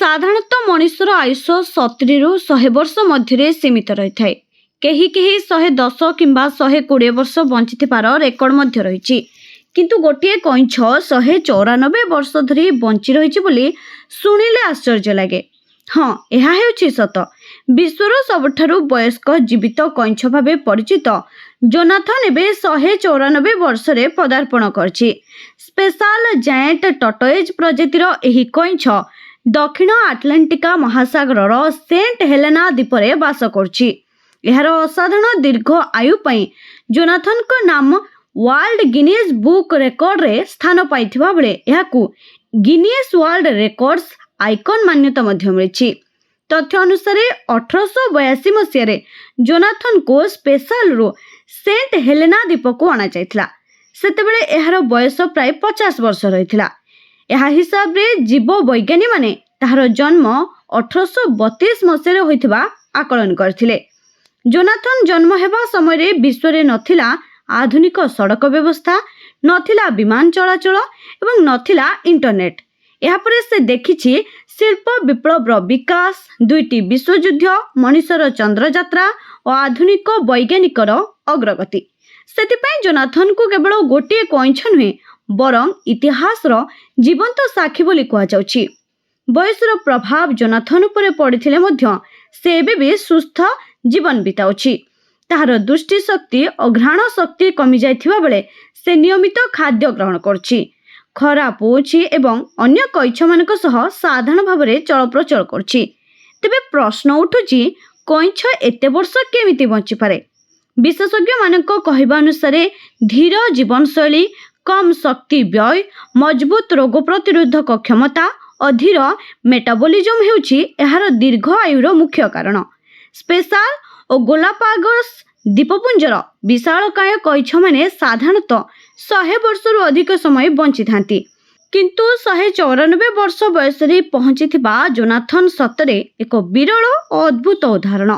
साधारणतः मनुष्यर आयुष 70 रु 100 वर्ष मध्य सीमित रही है। कहीं कहीं 110 किंबा 120 वर्ष बंचिथिबार रेकर्ड मध्य रही, किंतु गोटे कइंछ 194 वर्ष धरी बंची रही बोली शुणिले आश्चर्य लगे। हाँ, यह हेउछि सत। विश्वर सबठारु वयस्क जीवित कइंछ भावे परिचित जोनाथन एबे 194 वर्ष रे पदार्पण करछि। स्पेशल जायंट टर्टोइज प्रजातिर एही कइंछ दक्षिण आटलांटिका महासागर सेंट हेलेना द्वीप रे बास करछि। एहार असाधारण दीर्घ आयु पई जोनाथन को नाम वर्ल्ड गिनीज बुक रेकर्ड रे स्थान पाइथिबा बेले एहाकू गिनीज वर्ल्ड रेकर्ड्स आइकन मान्यता मध्य मिलिछि। तथ्य अनुसार 1882 मसीह जोनाथन को स्पेशल रु सेंट हेलेना द्वीप को अणा जाइथिला। सेतेबेले एहार बयस प्राय 50 वर्ष रहिथिला। एहा हिसाब रे जीव वैज्ञानिक माने ताहार जन्म 1832 मसीह होइथिबा आकलन करथिले। जोनाथन जन्म हेबा समय रे विश्व रे नथिला आधुनिक सड़क व्यवस्था, नथिला विमान चलाचल एवं नथिला इंटरनेट। यापरे से देखिछि शिल्प विप्लव विकास, दुईटी विश्वयुद्ध, मनुष्यर चंद्र यात्रा और आधुनिक वैज्ञानिकर अग्रगति। सेतिपई जोनाथन को केवल गोटे कइंछ नुहे बरं इतिहासर जीवंत साक्षी बोली कहा जाउछि। बयसर प्रभाव जोनाथन उपरे पड़िथिले मध्य से एबे भी सुस्थ जीवन बिताउछि। ताहार दृष्टि शक्ति और घ्राण शक्ति कमी जाइथिबा बेले से नियमित खाद्य ग्रहण करछि। खरा पोछि एवं अन्य कइछ मानक सह साधारण भाव में चलप्रचल करछि। तेबे प्रश्न उठुछि कइछ एते वर्ष केमिति बंची पारे? विशेषज्ञ मानक कहबा अनुसार धीर जीवन शैली, कम शक्ति व्यय, मजबूत रोग प्रतिरोधक क्षमता और धीर मेटाबॉलिज्म हेउछि एहार दीर्घ आयुर मुख्य कारण। स्पेशल और गोलापागोस द्वीपपुंजर विशालकाय कइछ माने साधारणतः 100 वर्षରୁ अधिक समय बंची थांती, किंतु 194 वर्ष बयस रे पहुंची थिबा जोनाथन सतरे एक विरल और अद्भुत उदाहरण।